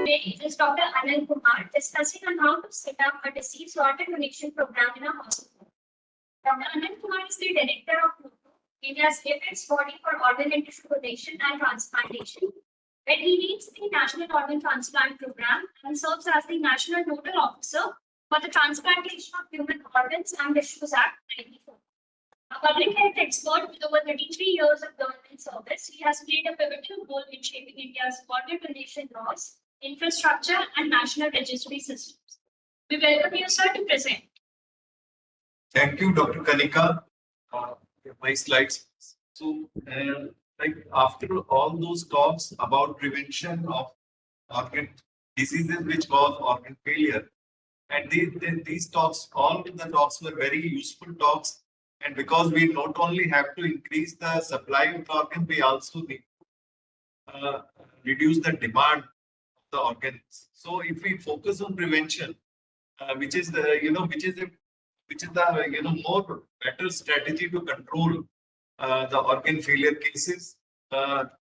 Today is Dr. Anil Kumar discussing on how to set up a deceased organ donation program in a hospital. Dr. Anil Kumar is the director of NOTTO, India's apex body for organ and tissue donation and transplantation, where he leads the National Organ Transplant Program and serves as the National Nodal Officer for the Transplantation of Human Organs and Tissues Act 94. A public health expert with over 33 years of government service, he has played a pivotal role in shaping India's organ donation laws, infrastructure, and national registry systems. We welcome you, sir, to present. Thank you, Dr. Kanika. My slides. So, after all those talks about prevention of organ diseases which cause organ failure, and these talks, all the talks were very useful talks. And because we not only have to increase the supply of the organ, we also need to reduce the demand of the organs. So, if we focus on prevention, which is the more better strategy to control the organ failure cases, but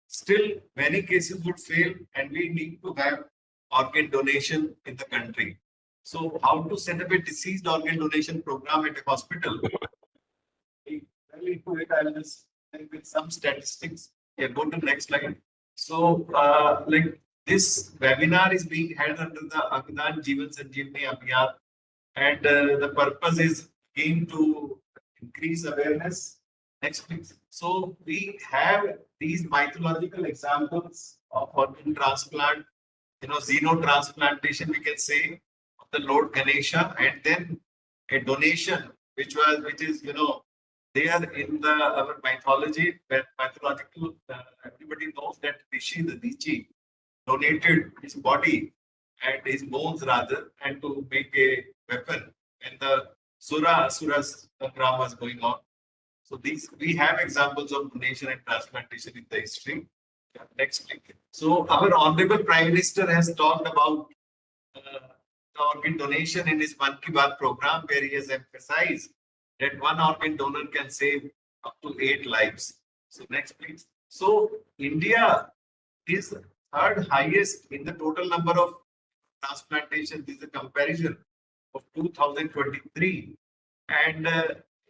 still many cases would fail, and we need to have organ donation in the country. So, how to set up a deceased organ donation program at a hospital? I will just with some statistics. Yeah, go to the next slide. So, this webinar is being held under the Agdan Jeevan Sanjeevani Abhiyan, and the purpose is again to increase awareness. Next, please. So, we have these mythological examples of organ transplant, xenotransplantation, we can say, of the Lord Ganesha, and then a donation, which is, there in our mythology, where mythological, everybody knows that Rishi, the Rishi, donated his body and his bones rather, and to make a weapon when the Asuras Sangram was going on. So we have examples of donation and transplantation in the history. Yeah, next, please. So our Honorable Prime Minister has talked about the organ donation in his Mann Ki Baat program, where he has emphasized that one organ donor can save up to 8 lives. So next, please. So India is third highest in the total number of transplantation. This is a comparison of 2023, and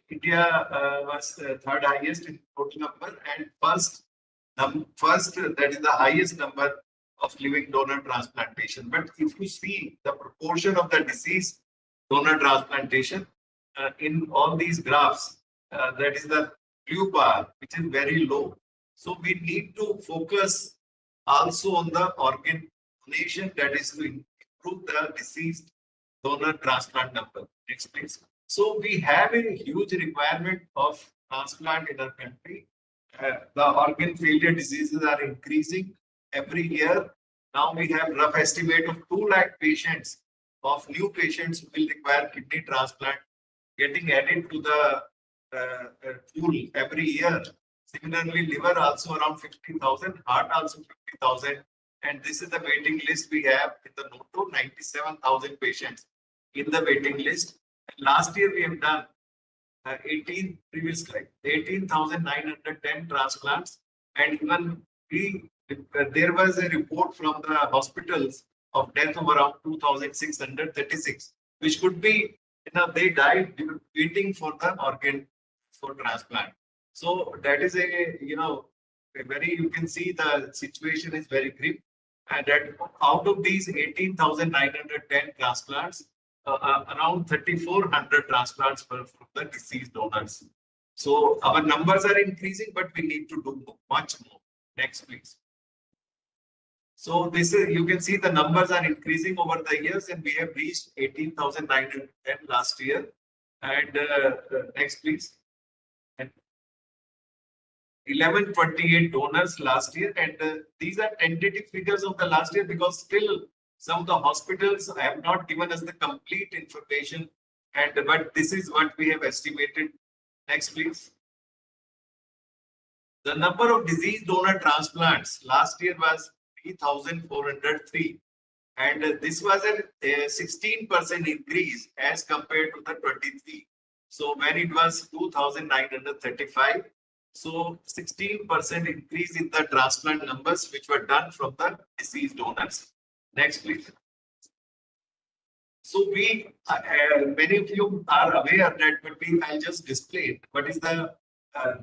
India was third highest in total number, and first that is the highest number of living donor transplantation. But if you see the proportion of the deceased donor transplantation in all these graphs, that is the blue bar, which is very low. So we need to focus also on the organ donation, that is to improve the deceased donor transplant number. Next, please. So we have a huge requirement of transplant in our country. The organ failure diseases are increasing every year. Now we have rough estimate of 2 lakh patients, of new patients who will require kidney transplant, getting added to the pool every year. Similarly, liver also around 50,000, heart also 50,000, and this is the waiting list we have in the NOTTO, 97,000 patients in the waiting list. And last year we have done 18,910 transplants, and even there was a report from the hospitals of death of around 2,636, which could be, they died waiting for the organ for transplant. So that is a very, you can see the situation is very grim, and that out of these 18,910 transplants, around 3,400 transplants were from the deceased donors. So our numbers are increasing, but we need to do much more. Next, please. So this is, you can see the numbers are increasing over the years, and we have reached 18,910 last year. And next, please. 1128 donors last year, and these are tentative figures of the last year, because still some of the hospitals have not given us the complete information, but this is what we have estimated. Next, please. The number of disease donor transplants last year was 3,403, and this was a 16% increase as compared to the 23. So when it was 2,935, So 16% increase in the transplant numbers which were done from the deceased donors. Next, please. So many of you are aware that, but I'll just display it. What is the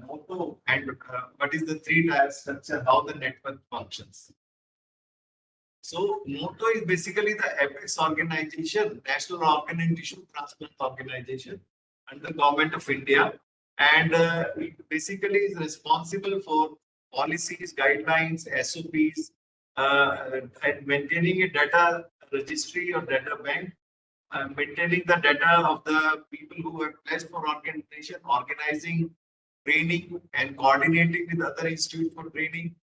motto and what is the three-tier structure, how the network functions. So motto is basically the apex organization, National Organ and Tissue Transplant Organization, and the Government of India. And it basically is responsible for policies, guidelines, SOPs, and maintaining a data registry or data bank, maintaining the data of the people who have pledged for organ donation, organizing training and coordinating with other institutes for training,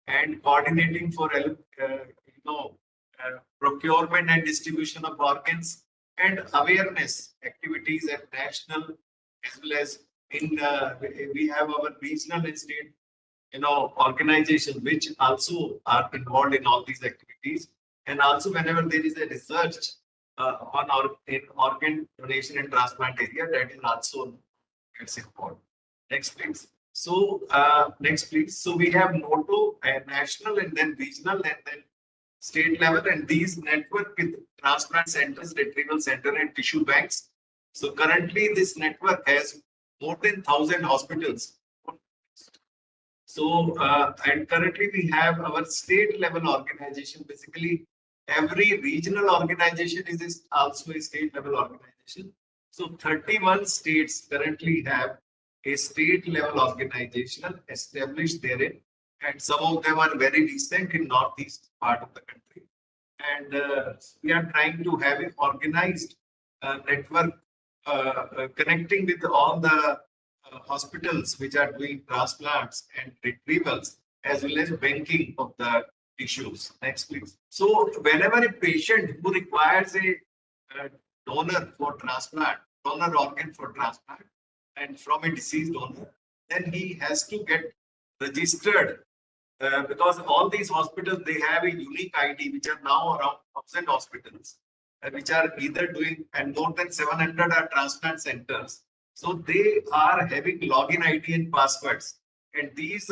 and coordinating for procurement and distribution of organs, and awareness activities at national as well as in we have our regional and state organizations which also are involved in all these activities. And also whenever there is a research in organ donation and transplant area, that is also gets involved. Next please. So next please. So we have NOTTO and national and then regional and then state level, and these network with transplant centers, retrieval center and tissue banks. So currently this network has more than 1,000 hospitals. So and currently we have our state level organization. Basically every regional organization is also a state level organization. So 31 states currently have a state level organization established therein, and some of them are very recent in northeast part of the country. And we are trying to have an organized network connecting with all the hospitals which are doing transplants and retrievals as well as banking of the tissues. Next, please. So whenever a patient who requires a donor for transplant, donor organ for transplant, and from a deceased donor, then he has to get registered because all these hospitals, they have a unique ID, which are now around 1,000 hospitals, which are either doing, and more than 700 are transplant centers. So they are having login ID and passwords, and these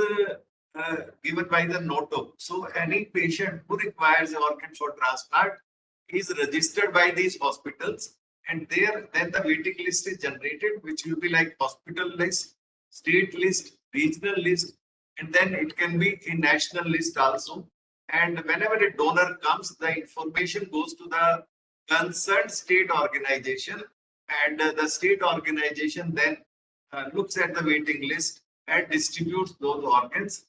given by the NOTTO. So any patient who requires an organ for transplant is registered by these hospitals, and there then the waiting list is generated, which will be like hospital list, state list, regional list, and then it can be a national list also. And whenever a donor comes, the information goes to the concerned state organization, and the state organization then looks at the waiting list and distributes those organs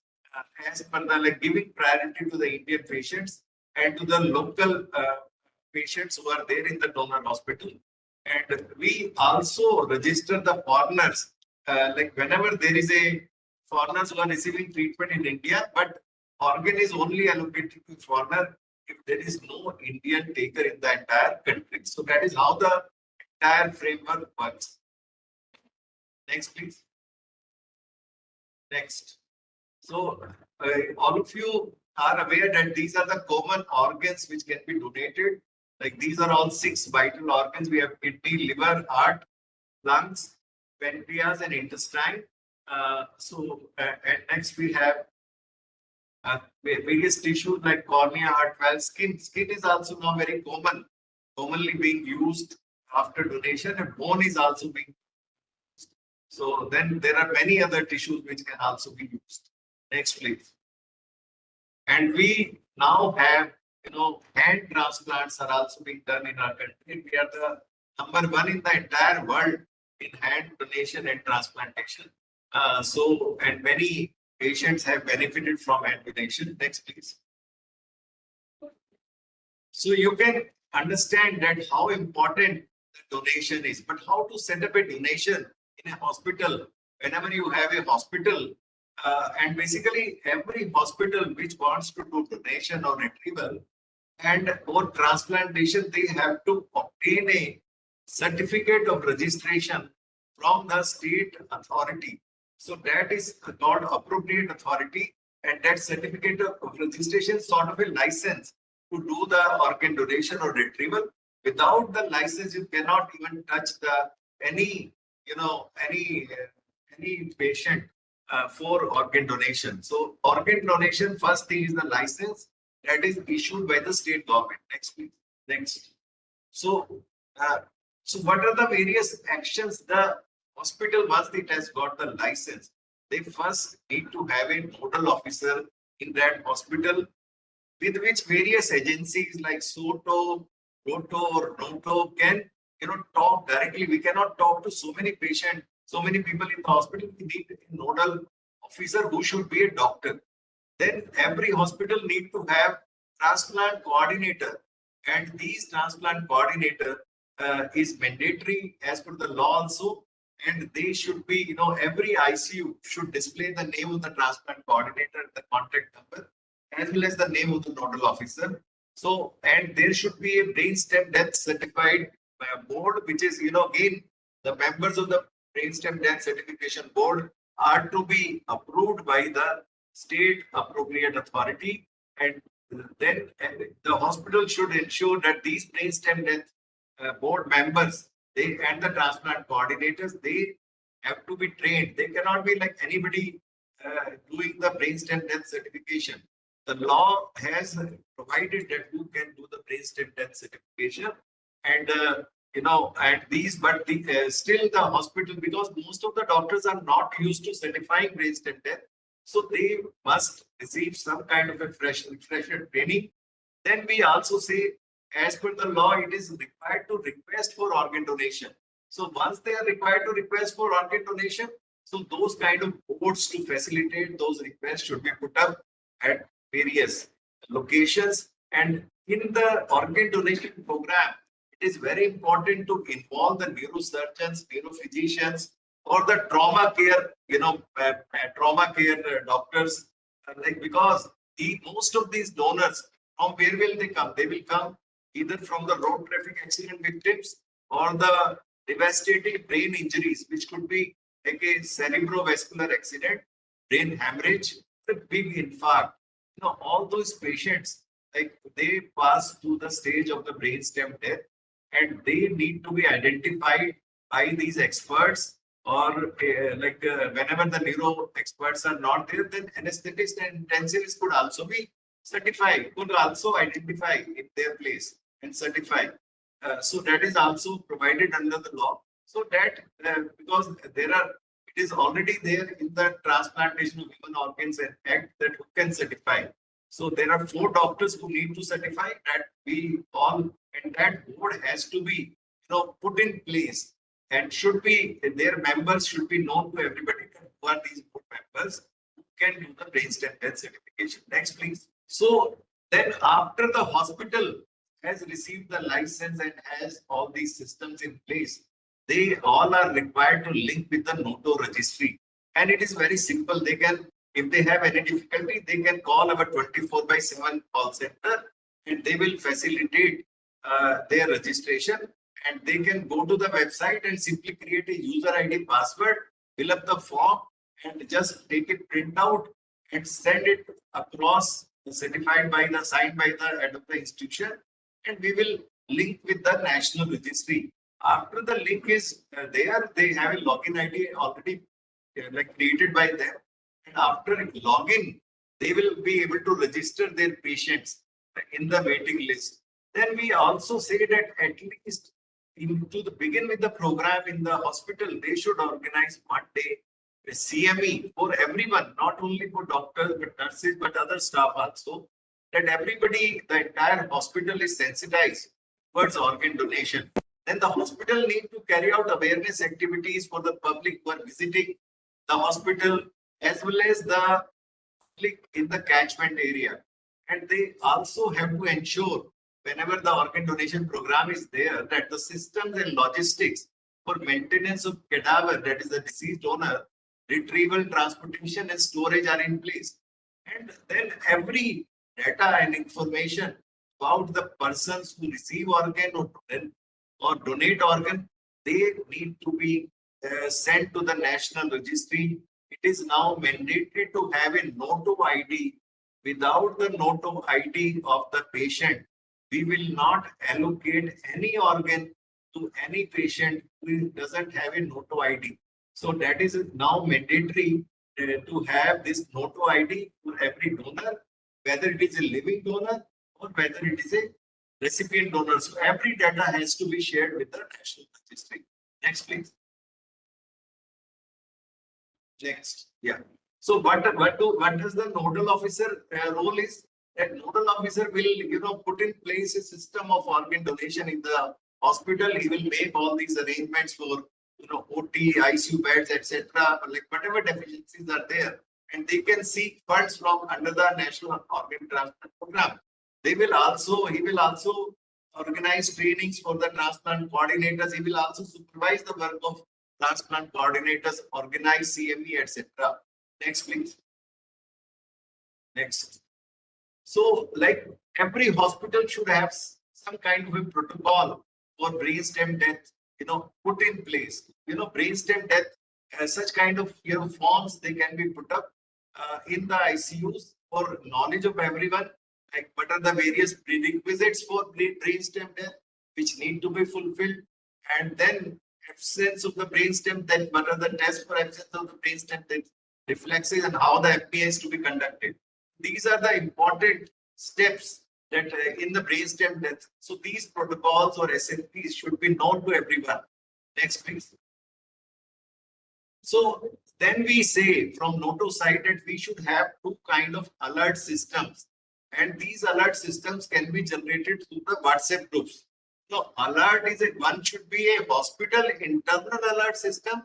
as per the giving priority to the Indian patients and to the local patients who are there in the donor hospital. And we also register the foreigners, whenever there is a foreigners who are receiving treatment in India, but organ is only allocated to foreigner if there is no Indian taker in the entire country. So that is how the entire framework works. Next, please. Next. So all of you are aware that these are the common organs which can be donated. Like these are all 6 vital organs. We have kidney, liver, heart, lungs, pancreas, and intestine. And next we have various tissues like cornea, heart valve, skin. Skin is also now very commonly being used after donation, and bone is also being used. So then there are many other tissues which can also be used. Next, please. And we now have, hand transplants are also being done in our country. We are the #1 in the entire world in hand donation and transplantation. And many patients have benefited from hand donation. Next, please. So you can understand that how important the donation is, but how to set up a donation in a hospital. Whenever you have a hospital, and basically every hospital which wants to do donation or retrieval or transplantation, they have to obtain a certificate of registration from the state authority. So that is called appropriate authority, and that certificate of registration is sort of a license to do the organ donation or retrieval. Without the license, you cannot even touch any patient for organ donation. So organ donation, first thing is the license that is issued by the state government. Next, please. Next. So, uh, so what are the various actions the hospital, once it has got the license, they first need to have a nodal officer in that hospital with which various agencies like SOTO, ROTO or NOTO can talk directly. We cannot talk to so many patients, so many people in the hospital. We need a nodal officer who should be a doctor. Then every hospital need to have transplant coordinator, and these transplant coordinator is mandatory as per the law also, and they should be, every ICU should display the name of the transplant coordinator, the contact number, as well as the name of the nodal officer. So, and there should be a brainstem death certified board, which is, again, the members of the brainstem death certification board are to be approved by the state appropriate authority, and then the hospital should ensure that these brainstem death board members, they and the transplant coordinators, they have to be trained. They cannot be like anybody doing the brainstem death certification. The law has provided that you can do the brainstem death certification, and and these, but still the hospital, because most of the doctors are not used to certifying brainstem death, so they must receive some kind of a refresher training. Then we also say, as per the law, it is required to request for organ donation. So once they are required to request for organ donation, so those kind of boards to facilitate those requests should be put up at various locations. And in the organ donation program, it is very important to involve the neurosurgeons, neurophysicians, or the trauma care, trauma care doctors, like, because most of these donors, from where will they come? They will come either from the road traffic accident victims or the devastating brain injuries, which could be like a cerebrovascular accident, brain hemorrhage, a big infarct. All those patients, like, they pass through the stage of the brainstem death, and they need to be identified by these experts, or whenever the neuro experts are not there, then anesthetists and intensivists could also be certified, could also identify in their place and certify. So that is also provided under the law. So that because it is already there in the Transplantation of Human Organs Act that who can certify. So there are 4 doctors who need to certify that we all, and that board has to be, put in place, and should be, their members should be known to everybody who are these board members who can do the brainstem death certification. Next, please. So then after the hospital has received the license and has all these systems in place, they all are required to link with the NOTTO registry. And it is very simple. They can, if they have any difficulty, they can call our 24/7 call center, and they will facilitate their registration. And they can go to the website and simply create a user ID password, fill up the form, and just take it print out and send it across, certified by the, signed by the head of the institution, and we will link with the national registry. After the link is there, they have a login ID already created by them, and after login, they will be able to register their patients in the waiting list. Then we also say that at least to begin with the program in the hospital, they should organize one day a CME for everyone, not only for doctors, but nurses, but other staff also, that everybody, the entire hospital is sensitized towards organ donation. Then the hospital need to carry out awareness activities for the public who are visiting the hospital, as well as the public in the catchment area. And they also have to ensure, whenever the organ donation program is there, that the systems and logistics for maintenance of cadaver, that is the deceased donor, retrieval, transportation, and storage are in place. And then every data and information about the persons who receive organ or donate organ, they need to be sent to the national registry. It is now mandatory to have a NOTTO ID. Without the NOTTO ID of the patient, we will not allocate any organ to any patient who doesn't have a NOTTO ID. So that is now mandatory to have this NOTTO ID for every donor, whether it is a living donor or whether it is a recipient donor. So every data has to be shared with the national registry. Next, please. Next, yeah. So what does the nodal officer role is? That nodal officer will put in place a system of organ donation in the hospital. He will make all these arrangements for OT, ICU beds, etc. Like whatever deficiencies are there, and they can seek funds from under the National Organ Transplant Program. He will also organize trainings for the transplant coordinators. He will also supervise the work of transplant coordinators, organize CME, etc. Next, please. Next. So, like every hospital should have some kind of a protocol for brainstem death, put in place. Brainstem death, such kind of forms they can be put up in the ICUs for knowledge of everyone. Like what are the various prerequisites for brainstem death which need to be fulfilled, and then absence of the brainstem, then what are the tests for absence of the brainstem death, reflexes, and how the FPA is to be conducted. These are the important steps that in the brainstem death. So these protocols or SNPs should be known to everyone. Next, please. So then we say from NOTTO side that we should have two kind of alert systems, and these alert systems can be generated through the WhatsApp groups. So alert is one should be a hospital internal alert system,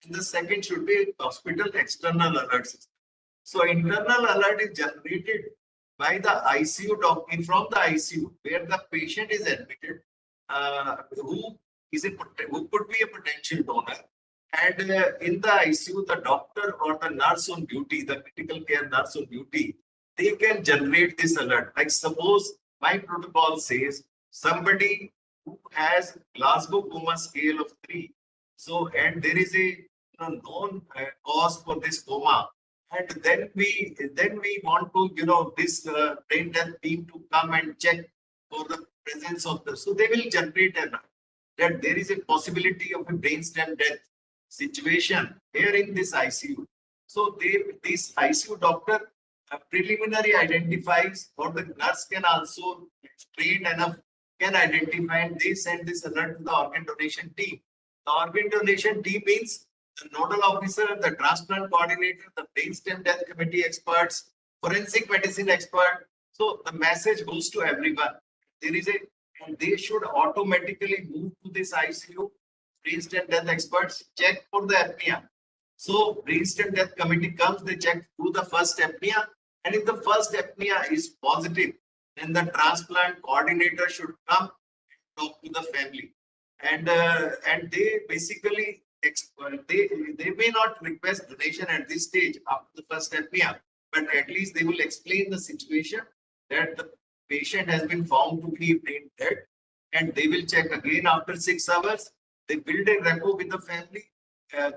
and the second should be a hospital external alert system. So internal alert is generated by the ICU doctor from the ICU where the patient is admitted, who could be a potential donor, and in the ICU the doctor or the nurse on duty, the critical care nurse on duty, they can generate this alert. Like suppose my protocol says somebody who has Glasgow coma scale of 3, so and there is a known cause for this coma, and then we want to this brain death team to come and check for the presence of the, so they will generate an that there is a possibility of a brainstem death situation here in this ICU. So this ICU doctor preliminary identifies, or the nurse can also trained enough can identify, and they send this alert to the organ donation team. The organ donation team means the nodal officer, the transplant coordinator, the brainstem death committee experts, forensic medicine expert. So the message goes to everyone. There is and they should automatically move to this ICU. Brainstem death experts check for the apnea. So brainstem death committee comes, they check through the first apnea, and if the first apnea is positive, then the transplant coordinator should come and talk to the family, and they basically they may not request donation at this stage after the first apnea, but at least they will explain the situation that the patient has been found to be brain dead, and they will check again after 6 hours. They build a rapport with the family,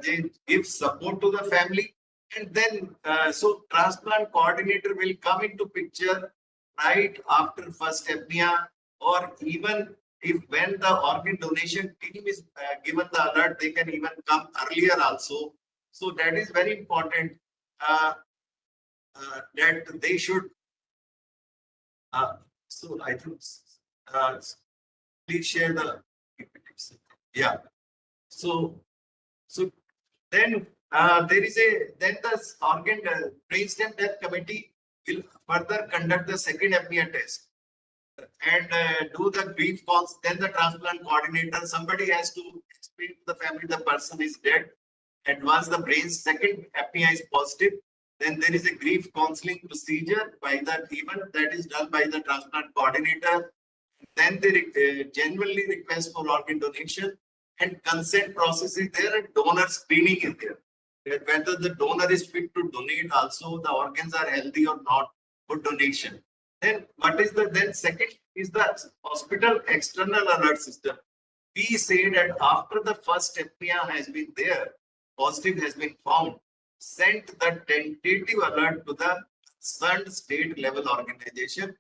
they give support to the family, and then so transplant coordinator will come into picture right after first apnea, or even if when the organ donation team is given the alert, they can even come earlier also. So that is very important, that they should. So I think please share the PPTs. Yeah. So then there is then the organ brainstem death committee will further conduct the second apnea test and do the grief calls. Then the transplant coordinator, somebody has to explain to the family the person is dead, and once the brain's second apnea is positive, then there is a grief counseling procedure by the event that is done by the transplant coordinator. Then they genuinely request for organ donation, and consent process is there, and donor screening is there. Whether the donor is fit to donate, also the organs are healthy or not for donation. Then what is the then second is the hospital external alert system. We say that after the first apnea has been there, positive has been found, send the tentative alert to the concerned state level organization.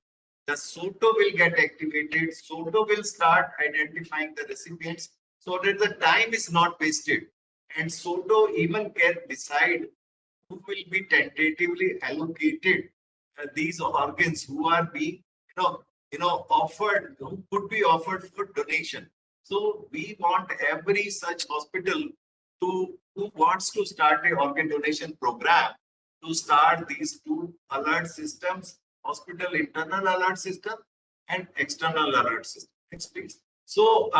The SOTO will get activated. SOTO will start identifying the recipients so that the time is not wasted. And SOTO even can decide who will be tentatively allocated these organs who are being, offered, who could be offered for donation. So we want every such hospital who wants to start a organ donation program to start these two alert systems, hospital internal alert system and external alert system. Next, please. So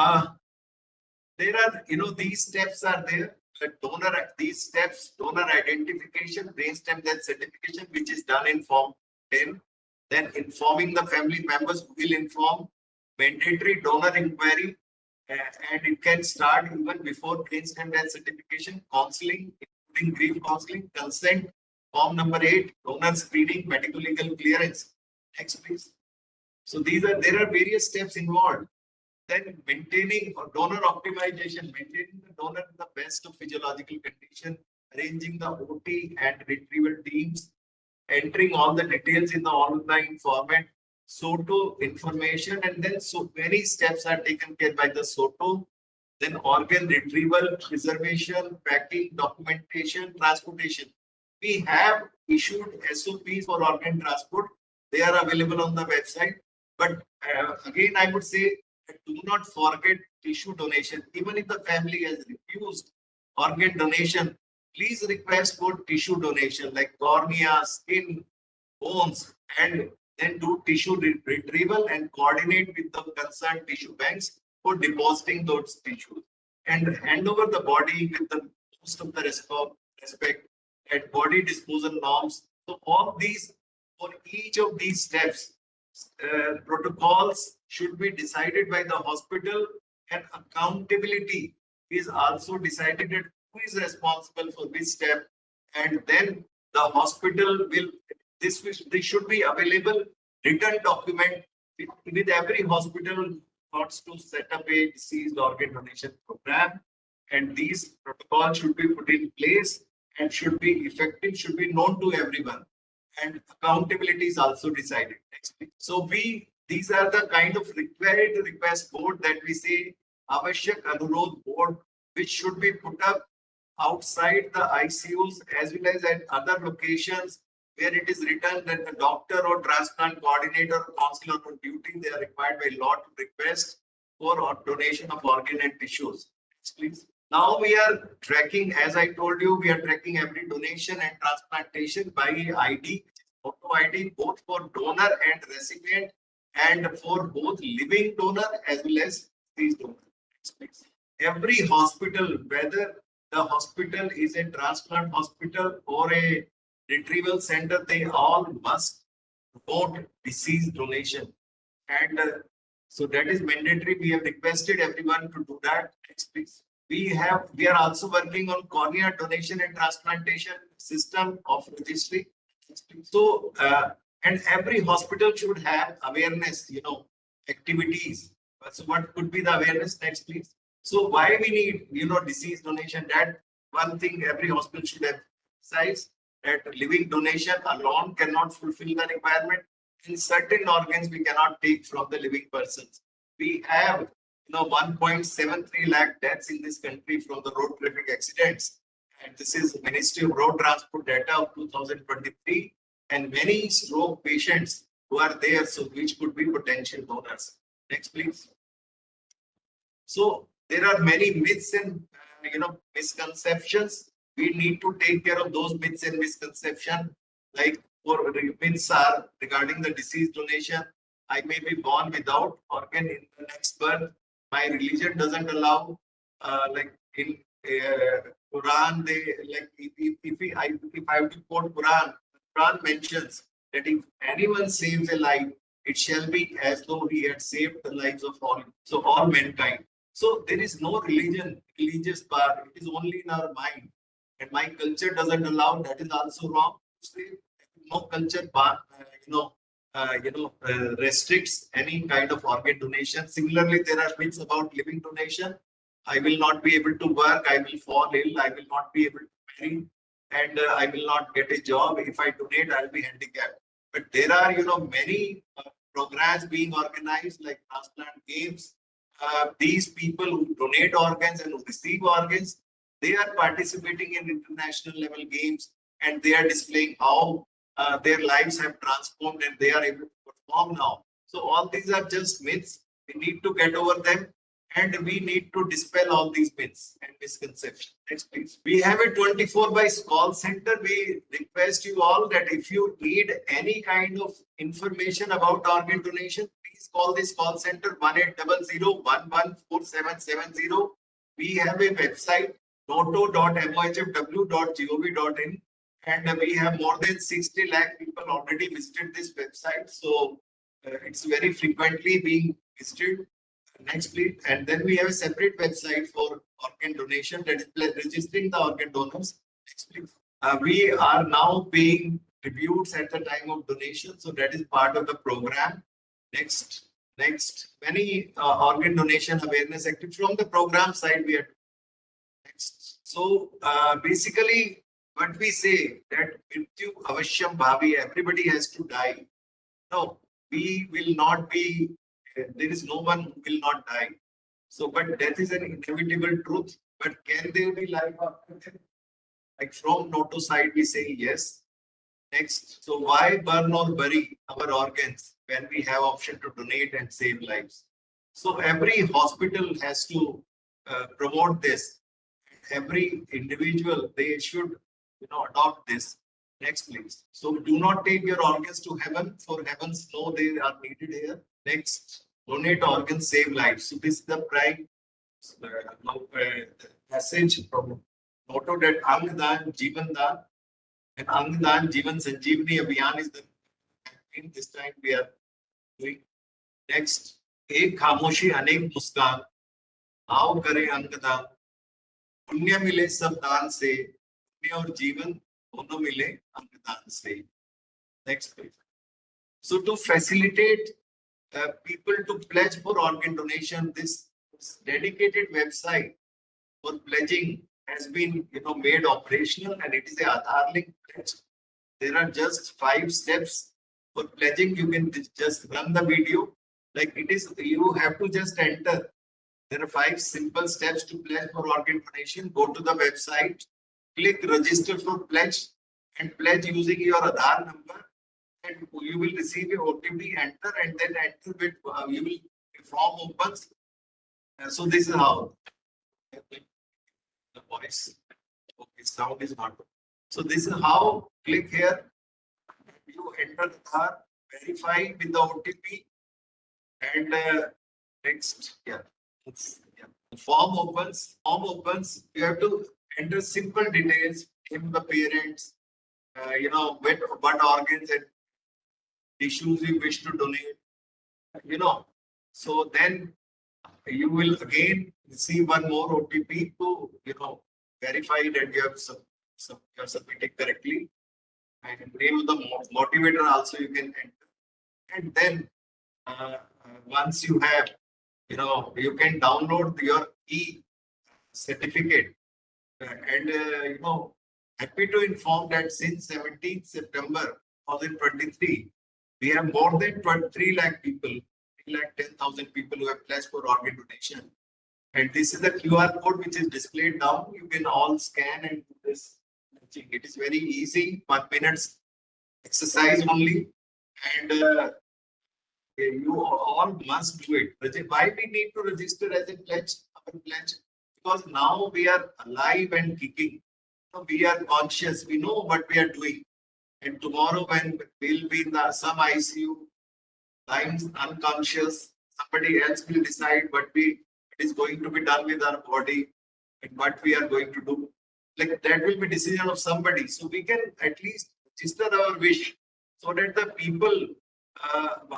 there are, these steps are there. These steps, donor identification, brainstem death certification, which is done in Form 10. Then informing the family members who will inform, mandatory donor inquiry, and it can start even before brainstem death certification, counseling, including grief counseling, consent, Form number 8, donor screening, medical legal clearance. Next, please. So there are various steps involved. Then maintaining donor optimization, maintaining the donor in the best of physiological condition, arranging the OT and retrieval teams, entering all the details in the online format, SOTO information, and then so many steps are taken care by the SOTO. Then organ retrieval, preservation, packing, documentation, transportation. We have issued SOPs for organ transport. They are available on the website. But again, I would say, do not forget tissue donation. Even if the family has refused organ donation, please request for tissue donation like cornea, skin, bones, and then do tissue retrieval and coordinate with the concerned tissue banks for depositing those tissues and hand over the body with the most of the respect at body disposal norms. So all these, for each of these steps, protocols should be decided by the hospital, and accountability is also decided at who is responsible for which step, and then the hospital will this should be available written document with every hospital wants to set up a deceased organ donation program, and these protocols should be put in place and should be effective, should be known to everyone, and accountability is also decided. Next, please. So these are the kind of required request board that we say Avashyak Anurodh board, which should be put up outside the ICUs as well as at other locations where it is written that the doctor or transplant coordinator or counselor on duty, they are required by law to request for donation of organ and tissues. Next, please. Now we are tracking, as I told you, we are tracking every donation and transplantation by ID, NOTTO ID, both for donor and recipient, and for both living donor as well as deceased donor. Next, please. Every hospital, whether the hospital is a transplant hospital or a retrieval center, they all must report deceased donation. And so that is mandatory. We have requested everyone to do that. Next, please. We are also working on cornea donation and transplantation system of registry. So and every hospital should have awareness, activities. So what could be the awareness? Next, please. So why we need, disease donation? That one thing every hospital should emphasize, that living donation alone cannot fulfill the requirement. In certain organs, we cannot take from the living persons. We have 1.73 lakh deaths in this country from the road traffic accidents. And this is Ministry of Road Transport data of 2023. And many stroke patients who are there, so which could be potential donors. Next, please. So there are many myths and misconceptions. We need to take care of those myths and misconceptions. Like for myths are regarding the disease donation. I may be born without organ in the next birth. My religion doesn't allow. Like in Quran, they like if I have to quote Quran, Quran mentions that if anyone saves a life, it shall be as though he had saved the lives of all mankind. So there is no religious bar. It is only in our mind, and my culture doesn't allow. That is also wrong. No culture bar, restricts any kind of organ donation. Similarly, there are myths about living donation. I will not be able to work. I will fall ill. I will not be able to marry, and I will not get a job. If I donate, I'll be handicapped. But there are, many programs being organized like transplant games. These people who donate organs and who receive organs, they are participating in international level games. and they are displaying how their lives have transformed and they are able to perform now. So all these are just myths. We need to get over them, and we need to dispel all these myths and misconceptions. Next, please. We have a 24 by call center. We request you all that if you need any kind of information about organ donation, please call this call center 1800 We have a website notto.mohfw.gov.in, and we have more than 60 lakh people already visited this website. So it's very frequently being visited. Next, please. And then we have a separate website for organ donation, that is registering the organ donors. Next, please. We are now paying tributes at the time of donation, so that is part of the program. Next, many organ donation awareness activities from the program side we are. Next. So basically, what we say that Mrityu Avashyam Bhavi, everybody has to die. No, we will not be. There is no one who will not die. So, but death is an inevitable truth. But can there be life after death? Like from Notto side, we say yes. Next, so why burn or bury our organs when we have option to donate and save lives? So every hospital has to promote this. Every individual, they should adopt this. Next, please. So do not take your organs to heaven. For heavens, no, they are needed here. Next, donate organs, save lives. So this is the prime message from Notto, that Angdan Jeevan Dan and Angdan Jeevan Sanjeevani Abhiyan is the campaign this time we are doing. Next, एक खामोशी अनेक मुस्कान, आओ करें अंगदान, पुण्य मिले सब दान से, पुण्य और जीवन दोनों मिले अंगदान से. Next, please. So to facilitate people to pledge for organ donation, this dedicated website for pledging has been made operational, and it is a Aadhaar link pledge. There are just 5 steps for pledging. You can just run the video. Like it is, you have to just enter. There are 5 simple steps to pledge for organ donation. Go to the website, click register for pledge, and pledge using your Aadhaar number. And you will receive a OTP, enter, and then enter with you will form opens. So this is how the voice. Okay, sound is not. So this is how. Click here. You enter the Aadhaar, verify with the OTP, and next, yeah. Form opens. You have to enter simple details, name the parents, what organs and tissues you wish to donate. So then you will again receive one more OTP to verify that you have submitted correctly, and name of the motivator also you can enter. And then once you have, you can download your e-certificate, and happy to inform that since 17th September 2023, we have more than 3 lakh people, 3,10,000 people who have pledged for organ donation. And this is the QR code which is displayed down. You can all scan and do this. It is very easy, 1 minute exercise only, and you all must do it. Why we need to register as a pledge? Because now we are alive and kicking. We are conscious. We know what we are doing. And tomorrow, when we'll be in some ICU, lying unconscious, somebody else will decide what is going to be done with our body and what we are going to do. Like that will be decision of somebody. So we can at least register our wish, so that the people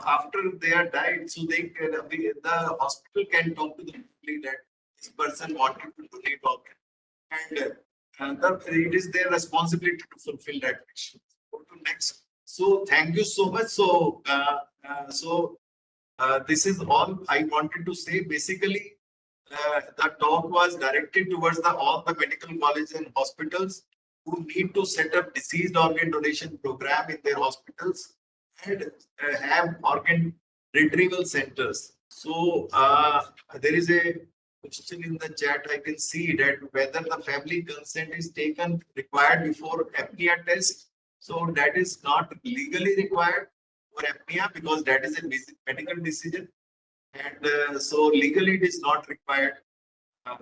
after they are died, so the hospital can talk to the family that this person wanted to donate organ, and it is their responsibility to fulfill that wish. Go to next. So thank you so much. So this is all I wanted to say. Basically, the talk was directed towards all the medical colleges and hospitals who need to set up deceased organ donation program in their hospitals and have organ retrieval centers. So there is a question in the chat, I can see that whether the family consent is taken required before apnea test. So that is not legally required for apnea because that is a medical decision. And so legally it is not required. Uh,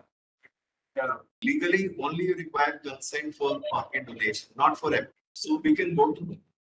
Legally only you require consent for organ donation, not for apnea. So we can go to